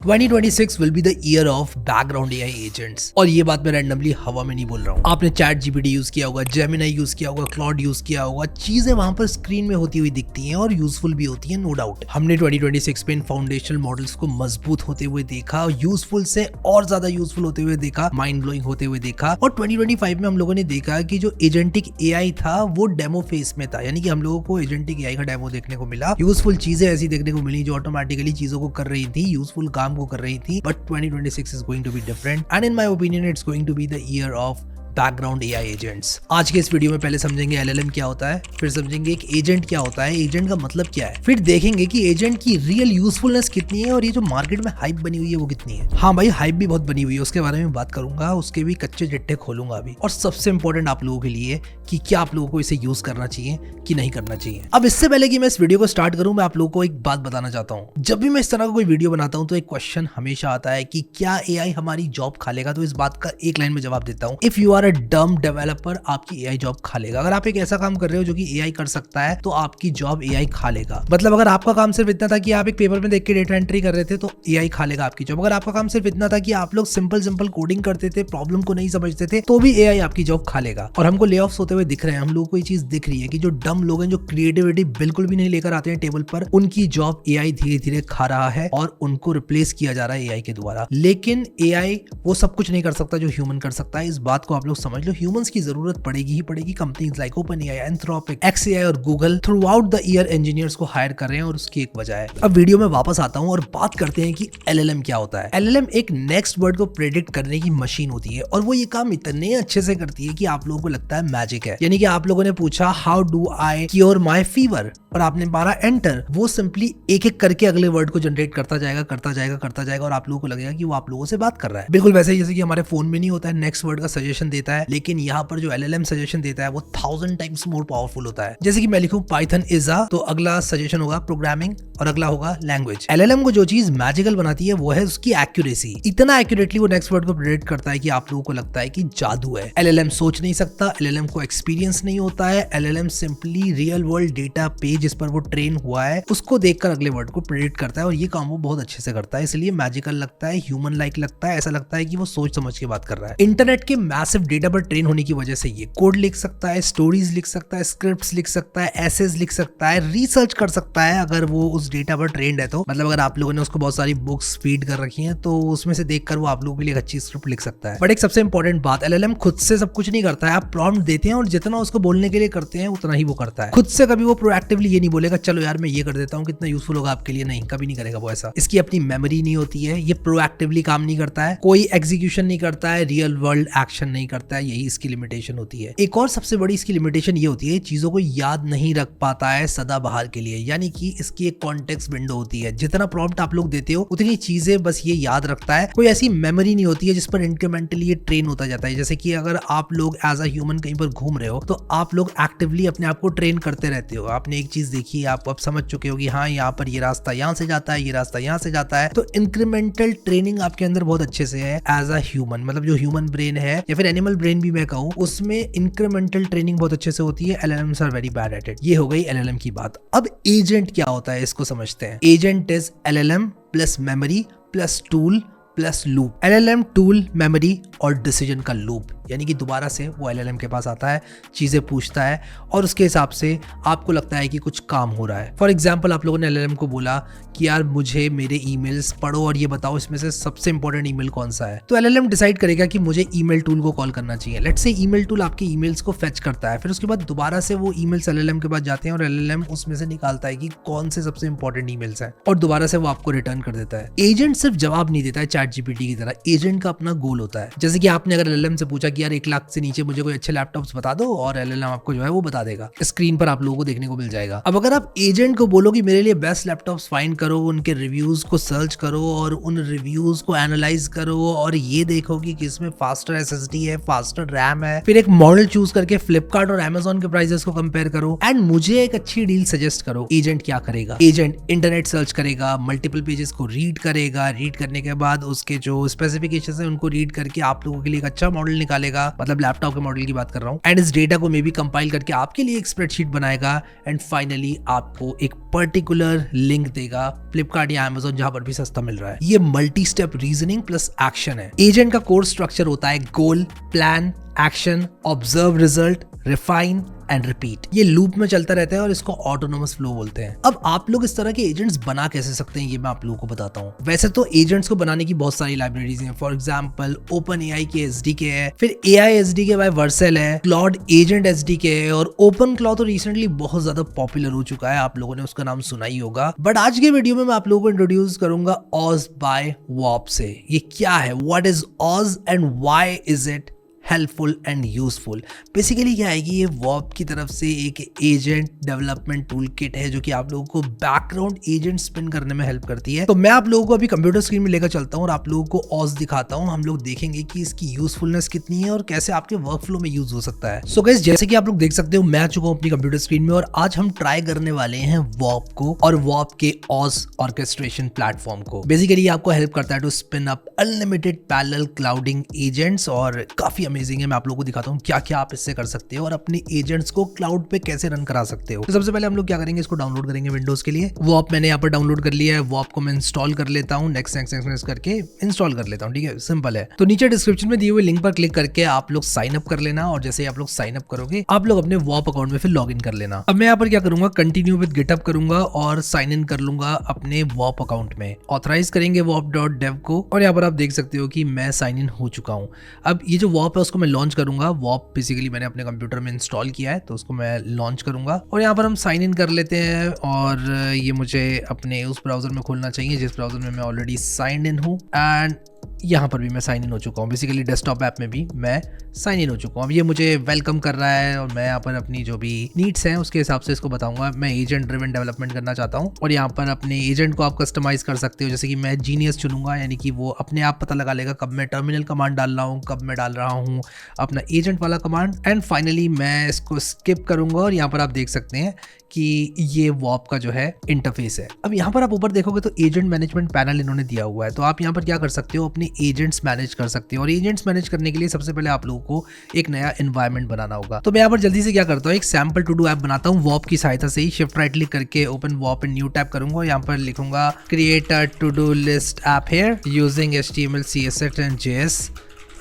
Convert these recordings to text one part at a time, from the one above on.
2026 will be the year of background AI agents। और ये बात मैं रैंडमली हवा में नहीं बोल रहा हूँ। आपने चैट जीपीटी यूज किया होगा, जेमिनी यूज किया होगा, क्लॉड यूज किया होगा। चीजें वहां पर स्क्रीन में होती हुई दिखती हैं और यूजफुल भी होती हैं, नो डाउट। हमने 2026 में इन फाउंडेशनल मॉडल्स को मजबूत होते हुए देखा, यूजफुल से और ज्यादा यूजफुल होते हुए देखा, माइंड ब्लोइंग होते हुए देखा। और 2025 में हम लोगों ने देखा कि जो एजेंटिक एआई था वो डेमो फेस में था, यानी कि हम लोगों को एजेंटिक एआई का डेमो देखने को मिला। यूजफुल चीजें ऐसी देखने को मिली जो ऑटोमेटिकली चीजों को कर रही थी, यूजफुल काम को कर रही थी। But 2026 is going to be different, and in my opinion, it's going to be the year of background AI agents. आज के इस वीडियो में पहले समझेंगे एलएलएम क्या होता है, फिर समझेंगे एक एजेंट क्या होता है, एजेंट का मतलब क्या है, फिर देखेंगे कि एजेंट की रियल यूजफुलनेस कितनी है और ये जो मार्केट में हाइप बनी हुई है वो कितनी है। हाँ भाई, हाइप भी बहुत बनी हुई है, उसके बारे में बात करूंगा, उसके भी कच्चे चिट्ठे खोलूंगा अभी। और सबसे इंपॉर्टेंट आप लोगों के लिए कि क्या आप लोगों को इसे यूज करना चाहिए कि नहीं करना चाहिए। अब इससे पहले कि मैं इस वीडियो को स्टार्ट करूं, मैं आप लोगों को एक बात बताना चाहता हूं। जब भी मैं इस तरह का कोई वीडियो बनाता हूं तो एक क्वेश्चन हमेशा आता है कि क्या एआई हमारी जॉब खा लेगा। तो इस बात का एक लाइन में जवाब देता हूं, इफ यू आर अ डम डेवलपर, आपकी एआई जॉब खा लेगा। अगर आप एक ऐसा काम कर रहे हो जो कि एआई कर सकता है तो आपकी जॉब एआई खा लेगा। मतलब अगर आपका काम सिर्फ इतना था कि आप एक पेपर में देख के डेटा एंट्री कर रहे थे तो एआई खा लेगा आपकी जॉब। अगर आपका काम सिर्फ इतना था कि आप लोग सिंपल कोडिंग करते थे, प्रॉब्लम को नहीं समझते थे, तो भी एआई आपकी जॉब खा लेगा। और हमको ले ऑफ्स होते हुए दिख रहे हैं, हम लोगों को ये चीज दिख रही है कि जो डम लोग हैं, जो क्रिएटिविटी बिल्कुल भी नहीं लेकर आते हैं टेबल पर, उनकी जॉब एआई धीरे धीरे खा रहा है और उनको रिप्लेस किया जा रहा है एआई के द्वारा। लेकिन एआई वो सब कुछ नहीं कर सकता जो ह्यूमन कर सकता है। इस बात को आप लोग समझ लो, ह्यूमंस की जरूरत पड़ेगी ही पड़ेगी। Companies like OpenAI, Anthropic, xAI और Google throughout the year engineers को हायर कर रहे हैं और उसकी एक वजह है। अब वीडियो में वापस आता हूं और बात करते हैं कि एलएलएम क्या होता है। एलएलएम एक नेक्स्ट वर्ड को प्रेडिक्ट करने की मशीन होती है और वो ये काम इतने अच्छे से करती है कि आप लोगों को लगता है मैजिक है। यानी कि आप लोगों ने पूछा how do I cure my fever और आपने मारा एंटर, वो सिंपली एक एक करके अगले वर्ड को जनरेट करता जाएगा और आप लोगों को लगेगा कि वो आप लोगों से बात कर रहा है। बिल्कुल वैसे ही जैसे कि हमारे फोन में नहीं होता है, नेक्स्ट वर्ड का सजेशन देता है, लेकिन यहाँ पर जो एलएलएम सजेशन देता है वो 1000 टाइम्स मोर पावरफुल होता है। जैसे कि मैं लिखूं पाइथन इज अ, तो अगला सजेशन होगा प्रोग्रामिंग और अगला होगा लैंग्वेज। एलएलएम को जो चीज मैजिकल बनाती है वो है उसकी एक्यूरेसी। इतना एक्यूरेटली वो नेक्स्ट वर्ड को प्रेडिक्ट करता है कि आप लोगों को लगता है कि जादू है। एलएलएम सोच नहीं सकता, एलएलएम को एक्सपीरियंस नहीं होता है, LLM simply real world data पे जिस पर वो ट्रेन हुआ है उसको देखकर अगले वर्ड को प्रेडिक्ट करता है और ये काम वो बहुत अच्छे से करता है। इसलिए मैजिकल लगता है, ह्यूमन लाइक लगता है, ऐसा लगता है कि वो सोच समझ के बात कर रहा है। इंटरनेट के मैसिव डेटा पर ट्रेन होने की वजह से ये कोड लिख सकता है, स्टोरीज लिख सकता है, स्क्रिप्ट्स लिख सकता है, एसेज लिख सकता है, रिसर्च कर सकता है अगर वो उस डेटा पर ट्रेंड है तो। मतलब अगर आप लोगों ने उसको बहुत सारी बुक्स फीड कर रखी हैं तो उसमें से देखकर वो आप लोगों के लिए एक अच्छी स्क्रिप्ट लिख सकता है। बट एक सबसे इंपॉर्टेंट बात, एलएलएम खुद से सब कुछ नहीं करता है। आप प्रॉम्प्ट देते हैं और जितना उसको बोलने के लिए करते हैं उतना ही वो करता है। खुद से कभी वो प्रोएक्टिवली ये नहीं बोलेगा चलो यार मैं ये कर देता हूँ, कितना यूजफुल होगा आपके लिए, नहीं, कभी नहीं करेगा वो ऐसा। इसकी अपनी मेमोरी नहीं होती है, ये प्रोएक्टिवली काम नहीं करता है, कोई एग्जीक्यूशन नहीं करता है, रियल वर्ल्ड एक्शन नहीं करता है, यही इसकी लिमिटेशन होती है। एक और सबसे बड़ी इसकी लिमिटेशन ये होती है, चीजों को याद नहीं रख पाता है सदाबहार के लिए, यानी कि इसकी एक कॉन्टेक्स्ट विंडो होती है। जितना प्रॉम्प्ट आप लोग देते हो उतनी चीजें बस ये याद रखता है, कोई ऐसी मेमोरी नहीं होती है जिस पर इंक्रीमेंटली ये ट्रेन होता जाता है। जैसे कि अगर आप लोग एज अ ह्यूमन कहीं पर घूम रहे हो तो आप लोग एक्टिवली अपने आप को ट्रेन करते रहते हो। आपने एक चीज देखी, आप अब समझ चुके हो कि हाँ यहाँ पर ये रास्ता यहाँ से जाता है, ये रास्ता यहाँ से जाता है, तो इंक्रीमेंटल ट्रेनिंग आपके अंदर बहुत अच्छे से है एज अ ह्यूमन। मतलब जो ह्यूमन ब्रेन है या फिर एनिमल ब्रेन भी मैं कहूँ, उसमें इंक्रीमेंटल ट्रेनिंग बहुत अच्छे से होती है। LLMs are very bad at it. ये हो गई एलएलएम की बात। अब एजेंट क्या होता है इसको समझते हैं। Agent is LLM plus memory plus tool plus loop. LLM tool, memory और डिसीजन का लूप, यानी कि दोबारा से वो एलएलएम के पास आता है, चीजें पूछता है और उसके हिसाब से आपको लगता है कि कुछ काम हो रहा है। फॉर एग्जांपल आप लोगों ने एलएलएम को बोला कि यार मुझे मेरे ईमेल्स पढ़ो और ये बताओ इसमें से सबसे इंपॉर्टेंट ईमेल कौन सा है। तो एलएलएम डिसाइड करेगा कि मुझे ईमेल टूल को कॉल करना चाहिए। लेट्स से ईमेल टूल आपके ईमेल्स को फेच करता है, फिर उसके बाद दोबारा से वो ईमेल्स एलएलएम के पास जाते हैं और एलएलएम उसमें से निकालता है कि कौन से सबसे इंपॉर्टेंट ईमेल्स हैं और दोबारा से वो आपको रिटर्न कर देता है। एजेंट सिर्फ जवाब नहीं देता है चैट जीपीटी की तरह, एजेंट का अपना गोल होता है। जैसे कि आपने अगर एलएलएम से पूछा कि यार 1 लाख से नीचे मुझे कोई अच्छे लैपटॉप्स बता दो और एलएलएम आपको जो है वो बता देगा, स्क्रीन पर आप लोगों को देखने को मिल जाएगा। अब अगर आप एजेंट को बोलो कि मेरे लिए बेस्ट लैपटॉप्स फाइंड करो, उनके रिव्यूज को सर्च करो और उन रिव्यूज को एनालाइज करो और ये देखो कि किसमें फास्टर एसएसडी है, फास्टर रैम है, फिर एक मॉडल चूज करके फ्लिपकार्ट और अमेजोन के प्राइसेस को कंपेयर करो एंड मुझे एक अच्छी डील सजेस्ट करो, एजेंट क्या करेगा? एजेंट इंटरनेट सर्च करेगा, मल्टीपल पेजेस को रीड करेगा, रीड करने के बाद उसके जो स्पेसिफिकेशन है उनको रीड करके आप लोगों के लिए एक अच्छा मॉडल निकालेगा लेगा, मतलब लैपटॉप के मॉडल की बात कर रहा हूँ, एंड इस डेटा को मे बी कंपाइल करके आपके लिए एक स्प्रेडशीट बनाएगा एंड फाइनली आपको एक पर्टिकुलर लिंक देगा फ्लिपकार्ट या अमेजोन जहां पर भी सस्ता मिल रहा है। ये multi step reasoning plus action है। एजेंट का कोर स्ट्रक्चर होता है goal, plan, action, observe result, refine and repeat. ये लूप में चलता रहता है और इसको ऑटोनोमस फ्लो बोलते हैं। अब आप लोग इस तरह के एजेंट्स बना कैसे सकते हैं ये मैं आप लोगों को बताता हूँ। वैसे तो एजेंट्स को बनाने की बहुत सारी लाइब्रेरीज हैं। फॉर एग्जांपल ओपन एआई के एसडीके है, फिर एआई एसडीके बाय वर्सेल है, क्लॉड एजेंट एसडीके है, और ओपन क्लॉड तो रिसेंटली बहुत ज्यादा पॉपुलर हो चुका है, आप लोगों ने उसका नाम सुना ही होगा। बट आज के वीडियो में मैं आप लोगों को इंट्रोड्यूस करूंगा ऑज बाय वॉप से। ये क्या है, what is oz and why is it helpful and useful. Basically क्या है कि ये वॉप की तरफ से एक एजेंट डेवलपमेंट टूल किट है जो कि आप लोगों को बैकग्राउंड एजेंट स्पिन करने में हेल्प करती है। तो मैं आप लोगों को अभी कंप्यूटर स्क्रीन में लेकर चलता हूँ और आप लोगों को ऑज दिखाता हूँ। हम लोग देखेंगे कि इसकी यूजफुलनेस कितनी है और कैसे आपके वर्क फ्लो में यूज हो सकता है। सो गाइस, जैसे कि आप लोग देख सकते हो मैं आ चुका हूँ अपनी कंप्यूटर स्क्रीन में और आज हम ट्राई करने वाले हैं वॉप को और वॉप के ऑज ऑर्केस्ट्रेशन प्लेटफॉर्म को। बेसिकली आपको हेल्प करता है to spin up unlimited parallel clouding agents और काफी अमेजिंग है। मैं आप लोगों को दिखाता हूँ क्या क्या आप इससे कर सकते हो और अपने एजेंट्स को क्लाउड पे कैसे रन करा सकते हो। तो सबसे पहले हम लोग क्या करेंगे, इसको डाउनलोड करेंगे विंडोज के लिए। वॉप मैंने यहाँ पर डाउनलोड कर लिया है। वॉप को मैं इंस्टॉल कर लेता हूँ, नेक्स्ट करके इंस्टॉल कर लेता हूँ। ठीक है, सिंपल है। तो नीचे डिस्क्रिप्शन में दिए हुए लिंक पर क्लिक करके आप लोग साइन अप कर लेना और जैसे आप लोग साइन अप करोगे आप लोग अपने वॉप अकाउंट में फिर लॉग इन कर लेना। अब मैं यहाँ पर क्या करूंगा, कंटिन्यू विद गिटहब करूंगा और साइन इन कर लूंगा अपने वॉप अकाउंट में। ऑथराइज करेंगे wop.dev को और यहाँ पर आप देख सकते हो कि मैं साइन इन हो चुका हूँ। अब ये जो वॉप है उसको मैं लॉन्च करूंगा। वॉप बेसिकली मैंने अपने कंप्यूटर में इंस्टॉल किया है तो उसको मैं लॉन्च करूंगा और यहाँ पर हम साइन इन कर लेते हैं और ये मुझे अपने उस ब्राउजर में खोलना चाहिए जिस ब्राउजर में मैं ऑलरेडी साइन इन हूँ एंड यहाँ पर भी मैं साइन इन हो चुका हूँ। बेसिकली डेस्कटॉप ऐप में भी मैं साइन इन हो चुका हूँ। अब ये मुझे वेलकम कर रहा है और मैं यहाँ पर अपनी जो भी नीड्स हैं उसके हिसाब से इसको बताऊंगा। मैं एजेंट ड्रिवन डेवलपमेंट करना चाहता हूँ और यहाँ पर अपने एजेंट को आप कस्टमाइज कर सकते हो। जैसे कि मैं जीनियस चुनूंगा, यानी कि वो अपने आप पता लगा लेगा कब मैं टर्मिनल कमांड डाल रहा हूँ, कब मैं डाल रहा हूँ अपना एजेंट वाला कमांड। एंड फाइनली मैं इसको स्किप करूंगा और यहाँ पर आप देख सकते हैं कि ये वॉप का जो है इंटरफेस है। अब यहाँ पर आप ऊपर देखोगे तो एजेंट मैनेजमेंट पैनल इन्होंने दिया हुआ है। तो आप यहाँ पर क्या कर सकते हो, अपने एजेंट्स मैनेज कर सकते हो और एजेंट्स मैनेज करने के लिए सबसे पहले आप लोगों को एक नया एनवायरनमेंट बनाना होगा। तो मैं यहाँ पर जल्दी से क्या करता हूँ, एक सैम्पल टू डू ऐप बनाता हूँ वॉप की सहायता से ही। शिफ्ट राइट क्लिक करके open Warp in new tab करूंगा और यहाँ पर लिखूंगा create a to do list app here using HTML CSS and JS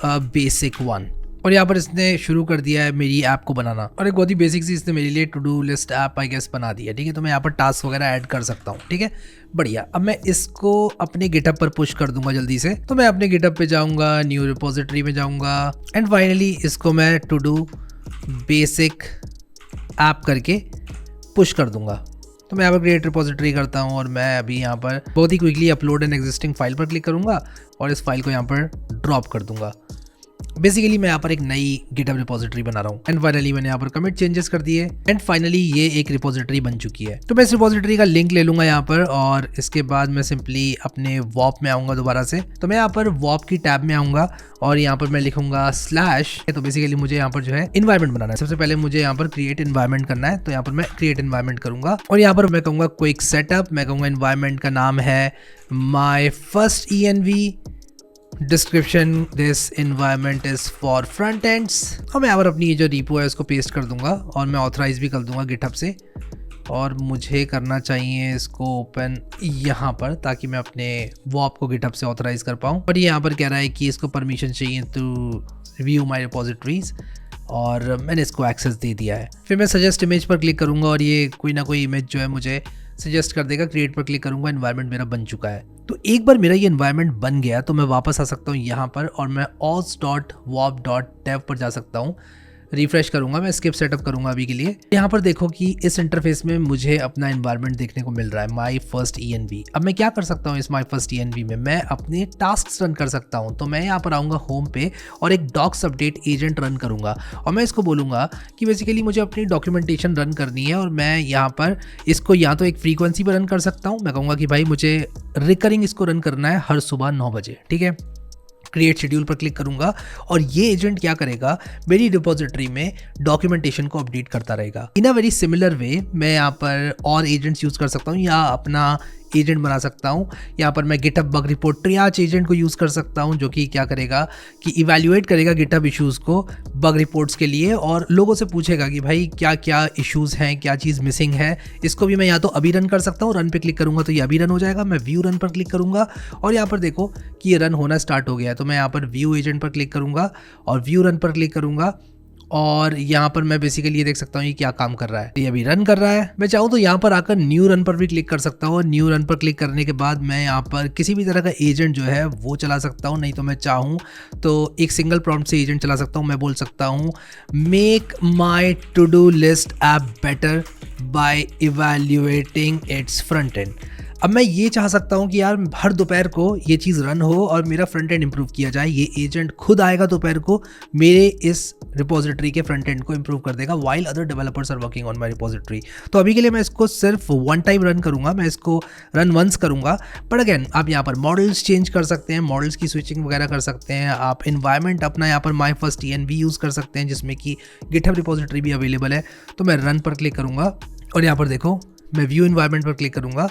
basic 1 और यहाँ पर इसने शुरू कर दिया है मेरी ऐप को बनाना और एक बहुत ही बेसिक सी इसने मेरे लिए to do list app I guess बना दिया। ठीक है, तो मैं यहाँ पर टास्क वगैरह ऐड कर सकता हूँ। ठीक है, बढ़िया। अब मैं इसको अपने गिटहब पर पुश कर दूंगा जल्दी से। तो मैं अपने गिटहब पे जाऊंगा, न्यू रिपोजिटरी में जाऊंगा एंड फाइनली इसको मैं टू डू बेसिक ऐप करके पुश कर दूंगा। तो मैं यहाँ पर क्रिएट रिपोजिटरी करता हूँ और मैं अभी यहाँ पर बहुत ही quickly upload an existing file पर क्लिक करूँगा और इस फाइल को यहाँ पर ड्रॉप कर दूंगा। बेसिकली मैं यहाँ पर एक नई गिटहब रिपोजिटरी बना रहा हूँ एंड फाइनली मैंने यहाँ पर कमिट चेंजेस कर दिए एंड फाइनली ये एक रिपोजिटरी बन चुकी है। तो मैं इस रिपोजिटरी का लिंक ले लूंगा यहाँ पर और इसके बाद मैं सिंपली अपने वॉप में आऊंगा दोबारा से। तो मैं यहाँ पर वॉप की टैब में आऊंगा और यहाँ पर मैं लिखूंगा स्लैश। तो बेसिकली मुझे यहाँ पर जो है इन्वायरमेंट बनाना है। सबसे पहले मुझे यहाँ पर क्रिएट इन्वायरमेंट करना है तो यहाँ पर मैं क्रिएट इन्वायरमेंट करूंगा और यहाँ पर मैं कहूँगा क्विक सेटअप। मैं कहूँगा इन्वायरमेंट का नाम है my first ENV। Description this environment is for front ends और मैं यहाँ पर अपनी ये जो रिपो है उसको पेस्ट कर दूंगा और मैं ऑथराइज भी कर दूंगा गिटहब से और मुझे करना चाहिए इसको ओपन यहाँ पर ताकि मैं अपने वॉप को गिटहब से ऑथराइज कर पाऊँ। और ये यहाँ पर कह रहा है कि इसको परमिशन चाहिए टू व्यू माई रिपोजिटरीज और मैंने इसको एक्सेस दे दिया है। फिर मैं सजेस्ट इमेज पर क्लिक करूँगा और ये कोई ना कोई इमेज जो है मुझे सजेस्ट कर देगा। क्रिएट पर क्लिक करूँगा, एनवायरनमेंट मेरा बन चुका है। तो एक बार मेरा ये एनवायरनमेंट बन गया तो मैं वापस आ सकता हूँ यहाँ पर और मैं oz.wop.dev पर जा सकता हूँ। रिफ्रेश करूंगा, मैं स्किप सेटअप करूंगा अभी के लिए। यहाँ पर देखो कि इस इंटरफेस में मुझे अपना एनवायरनमेंट देखने को मिल रहा है माई फर्स्ट ENV। अब मैं क्या कर सकता हूँ इस माई फर्स्ट ENV में, मैं अपने टास्क रन कर सकता हूँ। तो मैं यहाँ पर आऊँगा होम पे और एक डॉक्स अपडेट एजेंट रन करूँगा और मैं इसको बोलूँगा कि बेसिकली मुझे अपनी डॉक्यूमेंटेशन रन करनी है और मैं यहाँ पर इसको या तो एक फ्रीक्वेंसी पर रन कर सकता हूँ। मैं कहूँगा कि भाई मुझे रिकरिंग इसको रन करना है हर सुबह 9 बजे। ठीक है, क्रिएट शेड्यूल पर क्लिक करूंगा और ये एजेंट क्या करेगा, मेरी रिपोजिटरी में डॉक्यूमेंटेशन को अपडेट करता रहेगा। इन अ वेरी सिमिलर वे मैं यहाँ पर और एजेंट्स यूज कर सकता हूँ या अपना एजेंट बना सकता हूँ। यहाँ पर मैं गिटहब बग रिपोर्ट ट्रियाज एजेंट को यूज़ कर सकता हूँ, जो कि क्या करेगा कि इवैल्यूएट करेगा गिटहब इश्यूज़ को बग रिपोर्ट्स के लिए और लोगों से पूछेगा कि भाई क्या क्या इश्यूज़ हैं, क्या चीज़ मिसिंग है। इसको भी मैं या तो अभी रन कर सकता हूँ, रन पे क्लिक करूँगा तो ये अभी रन हो जाएगा। मैं व्यू रन पर क्लिक करूँगा और यहाँ पर देखो कि ये रन होना स्टार्ट हो गया है। तो मैं यहाँ पर व्यू एजेंट पर क्लिक करूँगा और व्यू रन पर क्लिक करूँगा और यहाँ पर मैं बेसिकली ये देख सकता हूँ ये क्या काम कर रहा है। ये अभी रन कर रहा है। मैं चाहूँ तो यहाँ पर आकर न्यू रन पर भी क्लिक कर सकता हूँ। न्यू रन पर क्लिक करने के बाद मैं यहाँ पर किसी भी तरह का एजेंट जो है वो चला सकता हूँ, नहीं तो मैं चाहूँ तो एक सिंगल प्रॉम्प्ट से एजेंट चला सकता हूँ। मैं बोल सकता हूँ make my to do list app better by evaluating its front end. अब मैं ये चाह सकता हूँ कि यार हर दोपहर को ये चीज़ रन हो और मेरा फ्रंट एंड इंप्रूव किया जाए। ये एजेंट खुद आएगा दोपहर को मेरे इस रिपोजिटरी के फ्रंट एंड को इंप्रूव कर देगा while other developers are working on my repository. तो अभी के लिए मैं इसको सिर्फ वन टाइम रन करूँगा, मैं इसको रन वंस करूँगा। बट अगेन आप यहाँ पर मॉडल्स चेंज कर सकते हैं, मॉडल्स की स्विचिंग वगैरह कर सकते हैं। आप इन्वायरमेंट अपना यहाँ पर माई फर्स्ट TNV यूज़ कर सकते हैं जिसमें कि गिटहब रिपोजिटरी भी अवेलेबल है। तो मैं रन पर क्लिक करूँगा और यहाँ पर देखो मैं व्यू इन्वायरमेंट पर क्लिक करूँगा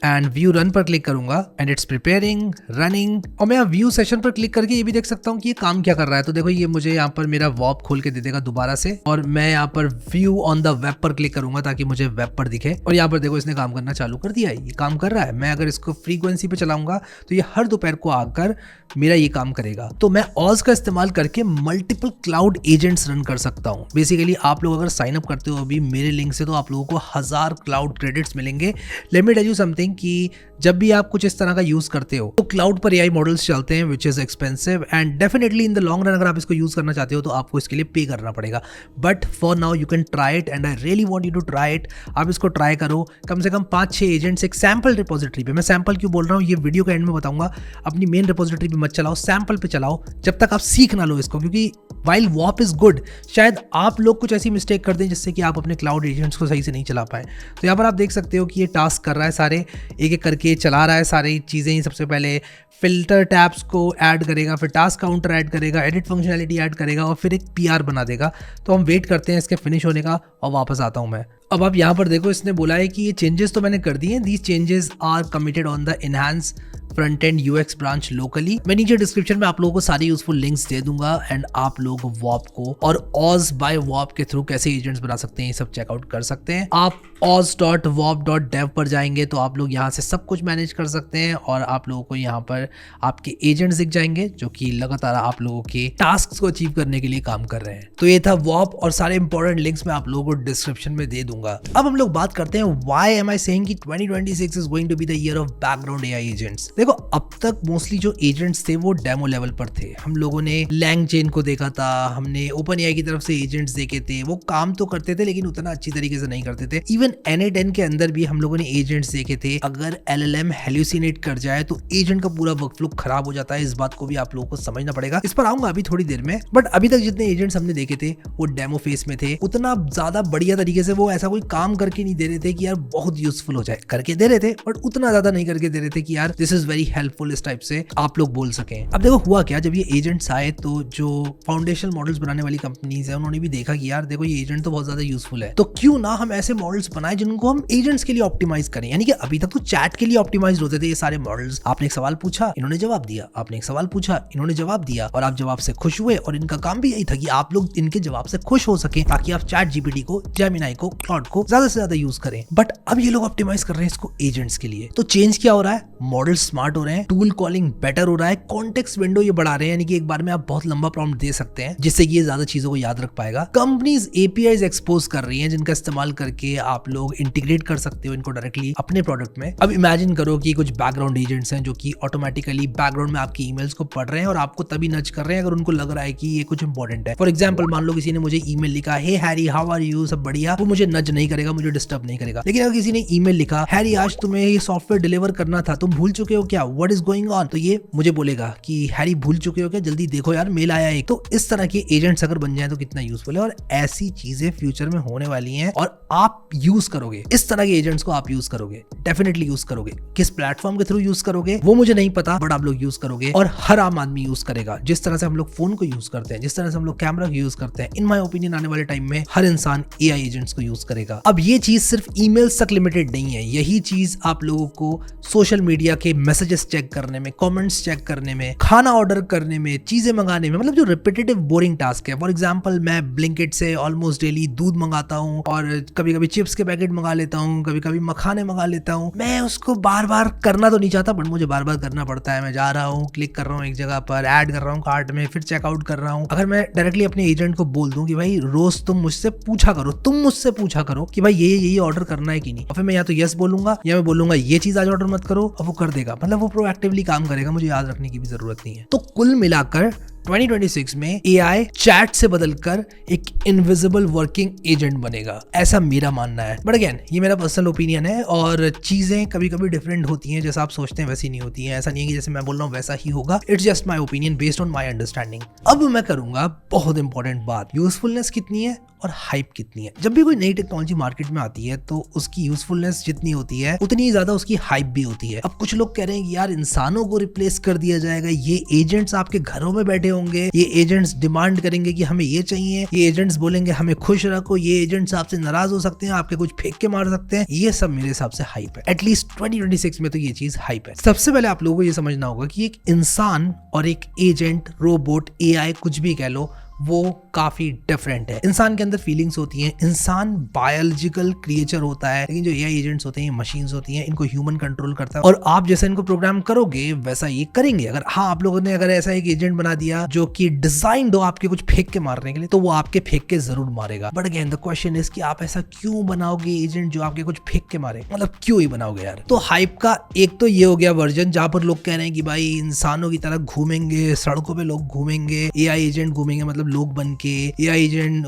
एंड व्यू रन पर क्लिक करूंगा एंड इट्स प्रिपेयरिंग रनिंग। और मैं व्यू सेशन पर क्लिक करके ये भी देख सकता हूँ कि ये काम क्या कर रहा है। तो देखो ये मुझे यहाँ पर मेरा वॉप खोल के दे देगा दोबारा से और मैं यहाँ पर व्यू ऑन द वेब पर क्लिक करूंगा ताकि मुझे वेब पर दिखे। और यहाँ पर देखो इसने काम करना चालू कर दिया है, ये काम कर रहा है। मैं अगर इसको फ्रीक्वेंसी पे चलाऊंगा तो ये हर दोपहर को आकर मेरा ये काम करेगा। तो मैं ऑज का इस्तेमाल करके मल्टीपल क्लाउड एजेंट्स रन कर सकता हूँ। बेसिकली आप लोग अगर साइन अप करते हो अभी मेरे लिंक से तो आप लोगों को 1000 क्लाउड क्रेडिट्स मिलेंगे। Let me tell you something कि जब भी आप कुछ इस तरह का यूज करते हो तो क्लाउड पर AI मॉडल्स चलते हैं which is expensive and definitely in the long run अगर आप इसको यूज करना चाहते हो तो आपको इसके लिए पे करना पड़ेगा। But for now you can try it and I really want you to try it. आप इसको ट्राई करो, कम से कम 5-6 एजेंट्स एक सैम्पल रिपोजिटरी पे। मैं सैम्पल क्यों बोल रहा हूँ ये वीडियो के एंड में बताऊंगा। अपनी मेन रिपोजिटरी पे मत चलाओ, सैम्पल पे चलाओ जब तक आप सीख ना लो इसको, क्योंकि वाइल वॉप इज गुड शायद आप लोग कुछ ऐसी मिस्टेक कर दें जिससे कि आप अपने क्लाउड एजेंट्स को सही से नहीं चला पाए। तो यहाँ पर आप देख सकते हो कि ये टास्क कर रहा है, सारे एक एक करके चला रहा है सारी चीज़ें ही। सबसे पहले फिल्टर टैब्स को ऐड करेगा, फिर टास्क काउंटर ऐड करेगा, एडिट फंक्शनैलिटी ऐड करेगा और फिर एक PR बना देगा। तो हम वेट करते हैं इसके फिनिश होने का और वापस आता हूँ मैं। अब आप यहाँ पर देखो इसने बोला है कि ये चेंजेस तो मैंने कर दिए हैं, these changes are committed on the enhance front end UX branch locally. मैं नीचे डिस्क्रिप्शन में आप लोगों को सारी यूजफुल लिंक्स दे दूंगा एंड आप लोग वॉप को और ऑज बाय वॉप के थ्रू कैसे एजेंट्स बना सकते हैं ये सब चेकआउट कर सकते हैं। आप oz.wop.dev पर जाएंगे तो आप लोग यहाँ से सब कुछ मैनेज कर सकते हैं और आप लोगों को यहाँ पर आपके एजेंट्स दिख जाएंगे जो कि लगातार आप लोगों के टास्क को अचीव करने के लिए काम कर रहे हैं। तो ये था वॉप और सारे इंपॉर्टेंट लिंक्स मैं आप लोगों को डिस्क्रिप्शन में दे दूंगा। अब हम लोग बात करते हैं व्हाई एम आई सेइंग कि 2026 is going to be the year of background AI agents. देखो अब तक मोस्टली जो एजेंट्स थे वो डेमो लेवल पर थे। हम लोगों ने LangChain को देखा था, हमने OpenAI की तरफ से एजेंट्स देखे थे, वो काम तो करते थे लेकिन उतना अच्छी तरीके से नहीं करते थे। इवन Na10 के अंदर भी हम लोगों ने एजेंट्स देखे थे। अगर LLM हेल्यूसिनेट कर जाए तो एजेंट का पूरा वर्कफ्लो खराब हो जाता है। इस बात को भी आप लोगों को समझना पड़ेगा। इस पर आऊंगा अभी थोड़ी देर में। बट अभी तक जितने एजेंट्स हमने देखे थे वो डेमो फेस में थे। उतना ज्यादा बढ़िया तरीके से वो ऐसा कोई काम करके नहीं दे रहे थे कि यार बहुत यूजफुल हो जाए, करके दे रहे थे बट उतना ज्यादा नहीं करके दे रहे थे कि यार दिस इज वेरी हेल्पफुल इस टाइप से आप लोग बोल सकें। अब देखो हुआ क्या, जब ये एजेंट्स आए तो जो फाउंडेशनल मॉडल्स बनाने वाली कंपनीज है उन्होंने भी देखा कि यार देखो ये एजेंट तो बहुत ज्यादा यूजफुल है, तो क्यों ना हम ऐसे मॉडल्स बनाए जिनको हम एजेंट्स के लिए ऑप्टिमाइज करें। यानी कि अभी तक तो चैट के लिए ऑप्टिमाइज होते थे ये सारे मॉडल्स। आपने एक सवाल पूछा, इन्होंने जवाब दिया, आपने एक सवाल पूछा, इन्होंने जवाब दिया और आप जवाब से खुश हुए। और इनका काम भी यही था कि आप लोग इनके जवाब से खुश हो सके ताकि आप चैट GPT को, जेमिनी को, क्लाउड को ज्यादा से ज्यादा यूज करें। बट अब ये लोग ऑप्टिमाइज कर रहे हैं इसको एजेंट्स के लिए। तो चेंज क्या हो रहा है, मॉडल स्मार्ट हो रहे हैं, टूल कॉलिंग बेटर हो रहा है, कॉन्टेक्स्ट विंडो ये बढ़ा रहे हैं, यानी कि एक बार में आप बहुत लंबा प्रॉम्प्ट दे सकते हैं जिससे कि ये ज्यादा चीजों को याद रख पाएगा। कंपनीज APIs एक्सपोज कर रही हैं जिनका इस्तेमाल करके आप लोग इंटीग्रेट कर सकते हो इनको डायरेक्टली अपने प्रोडक्ट में। अब इमेजिन करो कि कुछ बैकग्राउंड एजेंट्स हैं जो कि ऑटोमेटिकली बैकग्राउंड में आपकी ईमेल्स को पढ़ रहे हैं और आपको तभी नच कर रहे हैं अगर उनको लग रहा है कि ये कुछ इंपॉर्टेंट है। फॉर एग्जाम्पल मान लो किसी ने मुझे ईमेल लिखा, हे हैरी हाउ आर यू, सब बढ़िया, वो मुझे नच नहीं करेगा, मुझे डिस्टर्ब नहीं करेगा। लेकिन अगर किसी ने ईमेल लिखा, हैरी आज तुम्हें ये सॉफ्टवेयर डिलीवर करना था, तुम भूल चुके हो हो क्या, व्हाट इज गोइंग ऑन, तो ये मुझे बोलेगा कि हैरी भूल चुके हो क्या, जल्दी देखो यार मेल आया एक। तो इस तरह के एजेंट्स अगर बन जाए तो कितना यूजफुल है, और ऐसी चीजें फ्यूचर में होने वाली हैं और आप यूज करोगे, इस तरह के एजेंट्स को आप यूज करोगे, डेफिनेटली यूज करोगे। किस प्लेटफॉर्म के थ्रू यूज करोगे वो मुझे नहीं पता, बट आप लोग यूज करोगे और हर आम आदमी यूज करेगा। जिस तरह से हम लोग फोन को यूज करते हैं, जिस तरह से हम लोग कैमरा को यूज करते हैं, इन माय ओपिनियन आने वाले टाइम में हर इंसान एआई एजेंट्स को यूज करेगा। अब ये चीज सिर्फ ईमेल्स तक लिमिटेड नहीं है, यही चीज आप लोगों को सोशल मीडिया के मैसेजेस चेक करने में, कमेंट्स चेक करने में, खाना ऑर्डर करने में, चीजें मंगाने में, मतलब जो रिपीटेटिव बोरिंग टास्क है। फॉर एग्जांपल मैं ब्लिंकिट से ऑलमोस्ट डेली दूध मंगाता हूँ और कभी कभी चिप्स के पैकेट मंगा लेता हूँ, कभी कभी मखाने मंगा लेता हूँ। मैं उसको बार बार करना तो नहीं चाहता, बट मुझे बार बार करना पड़ता है। मैं जा रहा हूँ, क्लिक कर रहा हूँ एक जगह पर, ऐड कर रहा हूँ कार्ट में, फिर चेकआउट कर रहा हूँ। अगर मैं डायरेक्टली अपने एजेंट को बोल दूं कि भाई रोज तुम मुझसे पूछा करो कि भाई ये ऑर्डर करना है कि नहीं, और फिर मैं या तो यस बोलूंगा या मैं बोलूंगा ये चीज आज ऑर्डर मत करो, और वो कर देगा। मतलब वो प्रोएक्टिवली काम करेगा, मुझे याद रखने की भी जरूरत नहीं है। तो कुल मिलाकर 2026 में एआई चैट से बदलकर एक इनविजिबल वर्किंग एजेंट बनेगा, ऐसा मेरा मानना है। बट अगेन ये मेरा पर्सनल ओपिनियन है और चीजें कभी कभी डिफरेंट होती हैं, जैसा आप सोचते हैं वैसी नहीं होती हैं। ऐसा नहीं है कि जैसे मैं बोल रहा हूँ वैसा ही होगा, it's just my opinion based on my understanding. अब मैं करूंगा बहुत इंपॉर्टेंट बात, यूजफुलनेस कितनी है और हाइप कितनी है। जब भी कोई नई टेक्नोलॉजी मार्केट में आती है तो उसकी यूजफुलनेस जितनी होती है उतनी ही ज्यादा उसकी हाइप भी होती है। अब कुछ लोग कह रहे हैं कि यार इंसानों को रिप्लेस कर दिया जाएगा, ये एजेंट्स आपके घरों में बैठे होंगे, ये एजेंट्स डिमांड करेंगे कि हमें ये चाहिए, ये एजेंट्स बोलेंगे हमें खुश रखो, ये एजेंट्स आपसे नाराज हो सकते हैं, आपके कुछ फेंक के मार सकते हैं। ये सब मेरे हिसाब से हाइप है, एटलीस्ट 2026 में तो ये चीज हाइप है। सबसे पहले आप लोगों को ये समझना होगा कि एक इंसान और एक एजेंट, रोबोट, एआई, कुछ भी कह लो, वो काफी डिफरेंट है। इंसान के अंदर फीलिंग्स होती हैं, इंसान बायोलॉजिकल क्रिएचर होता है, लेकिन जो एआई एजेंट्स होते हैं ये मशीन्स होती हैं, इनको ह्यूमन कंट्रोल करता है और आप जैसा इनको प्रोग्राम करोगे वैसा ये करेंगे। अगर हाँ आप लोगों ने अगर ऐसा एक एजेंट बना दिया जो कि डिजाइन्ड हो आपके कुछ फेंक के मारने के लिए, तो वो आपके फेंक के जरूर मारेगा। But again the question is कि आप ऐसा क्यों बनाओगे एजेंट जो आपके कुछ फेंक के मारे, मतलब क्यों ही बनाओगे यार। तो हाइप का एक तो ये हो गया वर्जन जहां पर लोग कह रहे हैं कि भाई इंसानों की तरह घूमेंगे, सड़कों पे लोग घूमेंगे, एआई एजेंट घूमेंगे, मतलब लोग बन के एआई एजेंट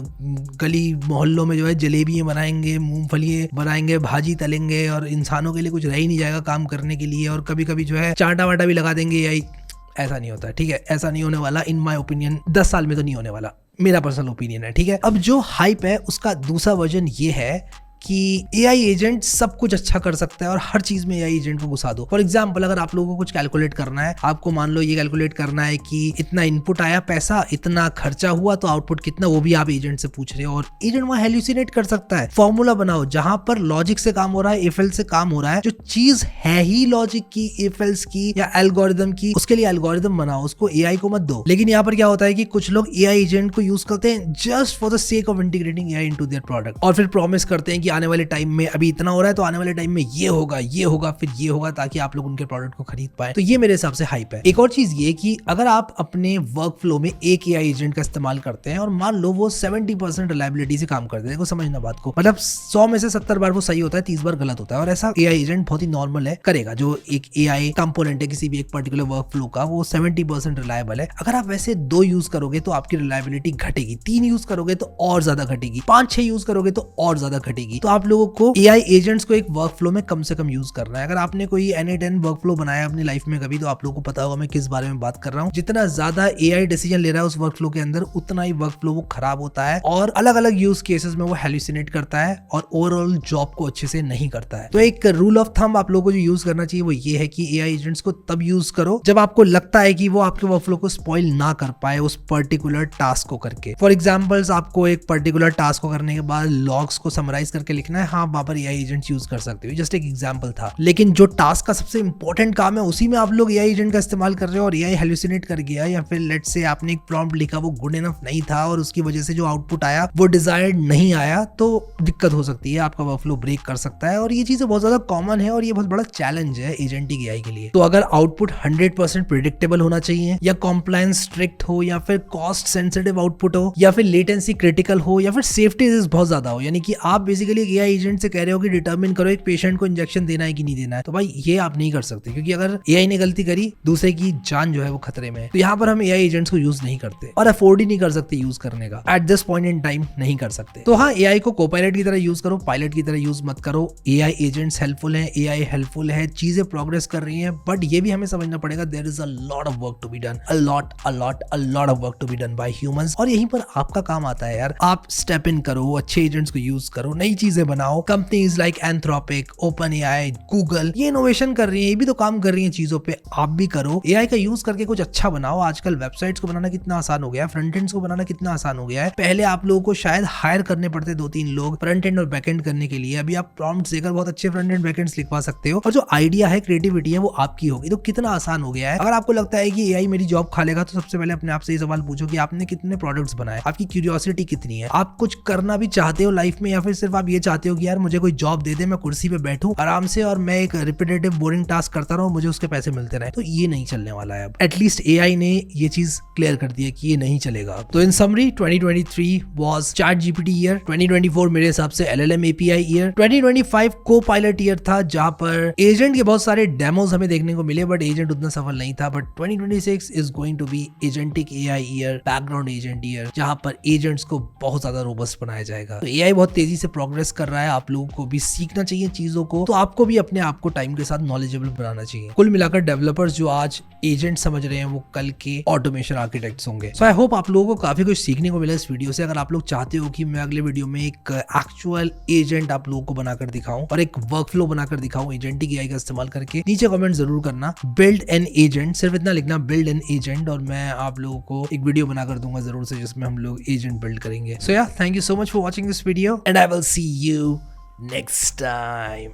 गली मोहल्लों में जो है जलेबियां बनाएंगे, मूंगफली बनाएंगे, भाजी तलेंगे और इंसानों के लिए कुछ रह ही नहीं जाएगा काम करने के लिए, और कभी कभी जो है चाटा वाटा भी लगा देंगे एआई। ऐसा नहीं होता, ठीक है, ऐसा नहीं होने वाला इन माय ओपिनियन, 10 साल में तो नहीं होने वाला, मेरा पर्सनल ओपिनियन है, ठीक है। अब जो हाइप है उसका दूसरा वर्जन ये है कि एआई एजेंट सब कुछ अच्छा कर सकता है और हर चीज में एआई एजेंट को घुसा दो। फॉर एग्जांपल अगर आप लोगों को कुछ कैलकुलेट करना है, आपको मान लो ये कैलकुलेट करना है कि इतना इनपुट आया पैसा, इतना खर्चा हुआ, तो आउटपुट कितना, वो भी आप एजेंट से पूछ रहे हो और एजेंट वहां हेल्यूसिनेट कर सकता है। फॉर्मूला बनाओ जहां पर लॉजिक से काम हो रहा है, इफ एल्स से काम हो रहा है, जो चीज है ही लॉजिक की, इफ एल्स की या एल्गोरिदम की, उसके लिए एल्गोरिदम बनाओ, उसको एआई को मत दो। लेकिन यहाँ पर क्या होता है कि कुछ लोग एआई एजेंट को यूज करते हैं just for the sake of integrating AI into their product, और फिर प्रॉमिस करते हैं कि आने वाले टाइम में अभी इतना हो रहा है तो आने वाले टाइम में ये होगा, फिर ये होगा, ताकि आप लोग उनके प्रोडक्ट को खरीद पाए। तो ये मेरे हिसाब से हाइप है। एक और चीज ये कि अगर आप अपने वर्क फ्लो में एक एआई एजेंट का इस्तेमाल करते हैं और मान लो वो 70% रिलायबिलिटी से काम करते हैं, देखो समझना बात को, मतलब 100 में से 70 बार वो सही होता है, 30 बार गलत होता है, और ऐसा एआई एजेंट बहुत ही नॉर्मल है, करेगा। जो एक एआई कंपोनेंट है किसी भी एक पर्टिकुलर वर्क फ्लो का, वो 70% रिलायबल है। अगर आप वैसे 2 यूज करोगे तो आपकी रिलायबिलिटी घटेगी, 3 यूज करोगे तो और ज्यादा घटेगी, 5-6 यूज करोगे तो और ज्यादा घटेगी। तो आप लोगों को एआई एजेंट्स को एक वर्क फ्लो में कम से कम यूज करना है। अगर आपने कोई N8N वर्क फ्लो बनाया अपनी लाइफ में कभी, तो आप लोगों को पता होगा मैं किस बारे में बात कर रहा हूँ। जितना ज्यादा एआई डिसीजन ले रहा है उस वर्क फ्लो के अंदर, उतना ही वर्क फ्लो वो खराब होता है और अलग अलग यूज केसेस में वो हेल्यूसिनेट करता है और ओवरऑल जॉब को अच्छे से नहीं करता है। तो एक रूल ऑफ थंब आप लोगों को जो यूज करना चाहिए वो ये है कि एआई एजेंट्स को तब यूज करो जब आपको लगता है कि वो आपके वर्क फ्लो को स्पॉइल ना कर पाए उस पर्टिकुलर टास्क को करके। फॉर एग्जाम्पल्स, आपको एक पर्टिकुलर टास्क को करने के बाद लॉग्स को समराइज करके लिखना है, हाँ वहां पर एआई एजेंट्स यूज कर सकते हो, जस्ट एक एग्जांपल था। लेकिन जो टास्क का सबसे इंपॉर्टेंट काम है उसी में आप लोग एआई एजेंट का इस्तेमाल कर रहे हो और एआई हेल्यूसिनेट कर गया, या फिर लेट्स से आपने एक प्रॉम्प्ट लिखा वो गुड इनफ नहीं था और उसकी वजह से जो आउटपुट आया वो डिजायर्ड नहीं आया, तो दिक्कत हो सकती है, आपका वर्कफ्लो ब्रेक कर सकता है। और ये चीजें बहुत ज्यादा कॉमन है और ये बहुत बड़ा चैलेंज है एजेंटिक एआई के लिए। तो अगर आउटपुट 100% प्रिडिक्टेबल होना चाहिए, या कॉम्प्लायंस स्ट्रिक्ट हो, या फिर कॉस्ट सेंसिटिव आउटपुट हो, या फिर लेटेंसी क्रिटिकल हो, या फिर सेफ्टी रिस्क बहुत ज्यादा हो, यानी कि आप बेसिकली बेसिकली एआई एजेंट से कह रहे हो कि डिटरमिन करो एक पेशेंट को इंजेक्शन देना है कि नहीं देना है, तो भाई ये आप नहीं कर सकते, क्योंकि अगर एआई ने गलती करी दूसरे की जान जो है वो खतरे में है। तो यहाँ पर हम एआई एजेंट्स को यूज नहीं करते और अफोर्ड ही नहीं कर सकते यूज करने का, at this point in time नहीं कर सकते। तो हाँ, एआई को कोपायलट की तरह यूज करो, पायलट की तरह यूज मत करो। एआई एजेंट्स हेल्पफुल है, एआई हेल्पफुल है, चीजें प्रोग्रेस कर रही हैं, बट ये भी हमें समझना पड़ेगा there is a lot of work to be done, a lot of work to be done by humans. और यहीं पर आपका काम आता है यार, आप स्टेप इन करो, अच्छे एजेंट्स को यूज करो, नई चीजें बनाओ। Companies like Anthropic, open AI, Google, ये इनोवेशन कर रही है, ये भी तो काम कर रही है चीजों पे, आप भी करो। एआई का यूज करके कुछ अच्छा बनाओ। आजकल वेबसाइट्स को बनाना कितना आसान हो गया है, फ्रंट एंड्स को बनाना कितना आसान हो गया है। पहले आप लोगों को शायद हायर करने पड़ते 2-3 लोग फ्रंट एंड और बैक एंड करने के लिए, अभी आप प्रॉम्प्ट्स देकर बहुत अच्छे फ्रंट एंड बैक एंड्स लिखवा सकते हो, और जो आइडिया है, क्रिएटिविटी है, वो आपकी होगी। तो कितना आसान हो गया है। अगर आपको लगता है कि एआई मेरी जॉब खा लेगा, तो सबसे पहले अपने आप से ये सवाल पूछो कि आपने कितने प्रोडक्ट्स बनाए, आपकी क्यूरियोसिटी कितनी है, आप कुछ करना भी चाहते हो लाइफ में, या फिर सिर्फ आप ये चाहते हो कि यार मुझे कोई जॉब दे दे, मैं कुर्सी पे बैठूं आराम से और मैं एक रिपीटेटिव बोरिंग टास्क करता रहूं, मुझे उसके पैसे मिलते रहे। तो ये नहीं चलने वाला है। अब एटलीस्ट एआई ने ये चीज क्लियर कर दी है कि ये नहीं चलेगा। तो इन summary 2023 was chat GPT year, 2024 मेरे हिसाब से एलएलएम एपीआई ईयर, 2025 को पायलट ईयर था जहां पर एजेंट के बहुत सारे डेमोज हमें देखने को मिले, बट एजेंट उतना सफल नहीं था। But 2026 is going to be agentic AI year, background agent year, जहां पर एजेंट्स को बहुत ज्यादा रोबस्ट बनाया जाएगा। तो एआई बहुत तेजी से प्रोग्रेस कर रहा है, आप लोगों को भी सीखना चाहिए चीजों को, तो आपको भी अपने आप को टाइम के साथ नॉलेजेबल बनाना चाहिए। कुल मिलाकर डेवलपर्स जो आज एजेंट समझ रहे हैं, वो कल के ऑटोमेशन आर्किटेक्ट्स होंगे। सो आई होप आप लोगों को काफी कुछ सीखने को मिला इस वीडियो से। अगर आप लोग चाहते हो कि मैं अगले वीडियो में एक एक्चुअल एजेंट आप लोगों को बनाकर दिखाऊं और एक वर्कफ्लो बनाकर दिखाऊं एजेंटिक एआई का इस्तेमाल करके, नीचे कमेंट जरूर करना, बिल्ड एन एजेंट, सिर्फ इतना लिखना, बिल्ड एन एजेंट, और मैं आप लोगों को एक वीडियो बनाकर दूंगा जरूर से, जिसमें हम लोग एजेंट बिल्ड करेंगे। सो या, thank you so much for watching this video and I will see you next time.